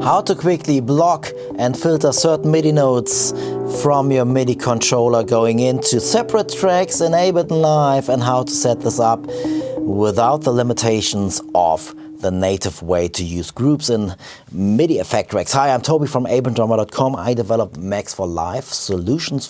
how to quickly block and filter certain MIDI notes from your MIDI controller going into separate tracks in Ableton Live, and how to set this up without the limitations of the native way to use groups in MIDI effect tracks. Hi, I'm Toby from abletondrummer.com. I develop Max for Live solutions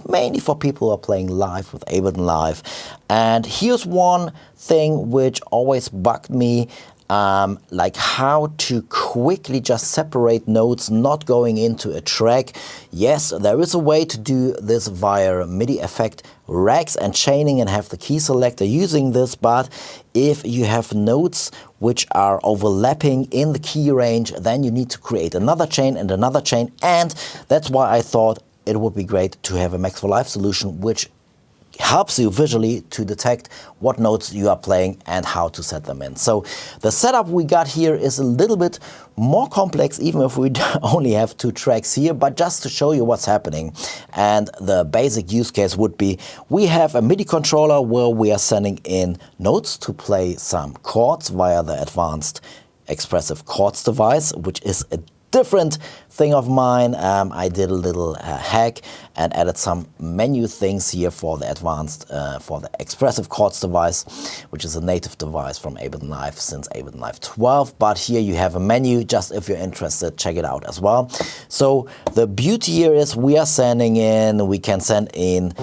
mainly for people who are playing live with Ableton Live. And here's one thing which always bugged me, like how to quickly just separate notes not going into a track. Yes, there is a way to do this via MIDI effect racks and chaining and have the key selector using this, but if you have notes which are overlapping in the key range, then you need to create another chain and another chain, and that's why I thought it would be great to have a Max for Live solution which helps you visually to detect what notes you are playing and how to set them in. So the setup we got here is a little bit more complex, even if we only have 2 tracks here, but just to show you what's happening. And the basic use case would be, we have a MIDI controller where we are sending in notes to play some chords via the advanced expressive chords device, which is a different thing of mine. I did a little hack and added some menu things here for the advanced, for the expressive chords device, which is a native device from Ableton Live since Ableton Live 12. But here you have a menu, just if you're interested, check it out as well. So the beauty here is we can send in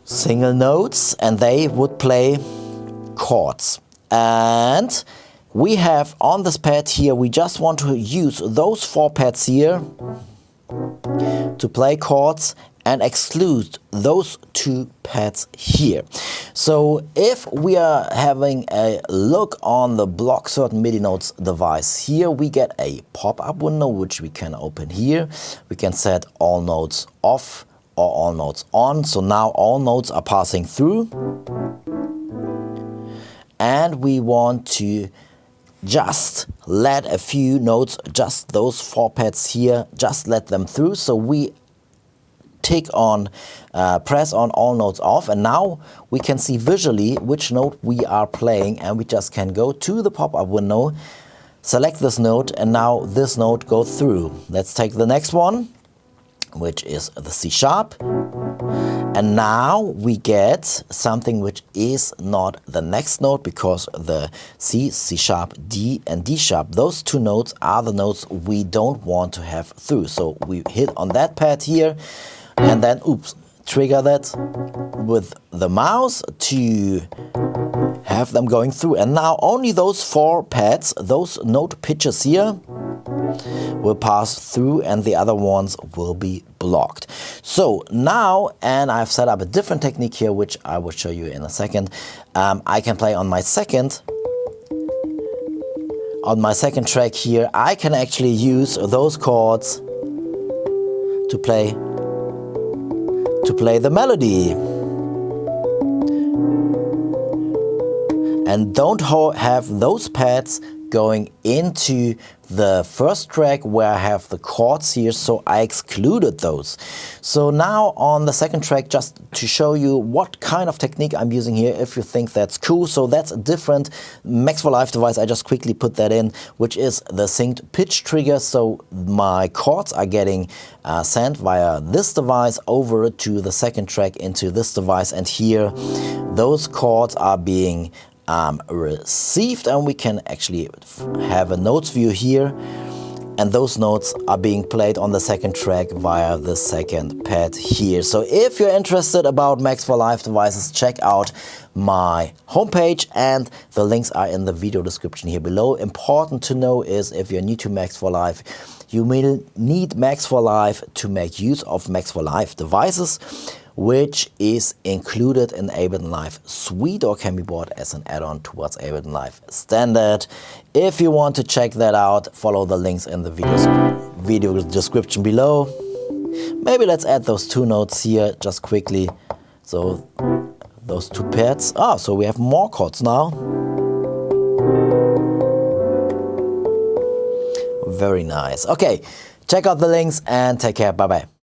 single notes and they would play chords. And we have on this pad here, we just want to use those 4 pads here to play chords and exclude those 2 pads here. So if we are having a look on the block certain MIDI notes device here, we get a pop-up window which we can open here. We can set all notes off or all notes on. So now all notes are passing through, and we want to just let a few notes, just those 4 pads here, just let them through. So we press on all notes off, and now we can see visually which note we are playing, and we just can go to the pop-up window, select this note, and now this note goes through. Let's take the next one, which is the C sharp. And now we get something which is not the next note, because the C, C sharp, D and D sharp, those 2 notes are the notes we don't want to have through. So we hit on that pad here and then, trigger that with the mouse to have them going through. And now only those 4 pads, those note pitches here, will pass through, and the other ones will be blocked. So now, and I've set up a different technique here, which I will show you in a second. I can play on my second track here. I can actually use those chords to play the melody, and don't have those pads going into the first track where I have the chords here, so I excluded those. So now on the second track, just to show you what kind of technique I'm using here, if you think that's cool. So that's a different Max for Live device. I just quickly put that in, which is the synced pitch trigger. So my chords are getting sent via this device over to the second track into this device, and here those chords are being received, and we can actually have a notes view here, and those notes are being played on the second track via the second pad here. So if you're interested about Max for Live devices, check out my homepage, and the links are in the video description here below. Important to know is, if you're new to Max for Live, you will need Max for Live to make use of Max for Live devices, which is included in Ableton Live Suite or can be bought as an add-on towards Ableton Live Standard. If you want to check that out, follow the links in the video description below. Maybe let's add those 2 notes here just quickly. So those 2 pads. So we have more chords now. Very nice. Okay, check out the links and take care. Bye-bye.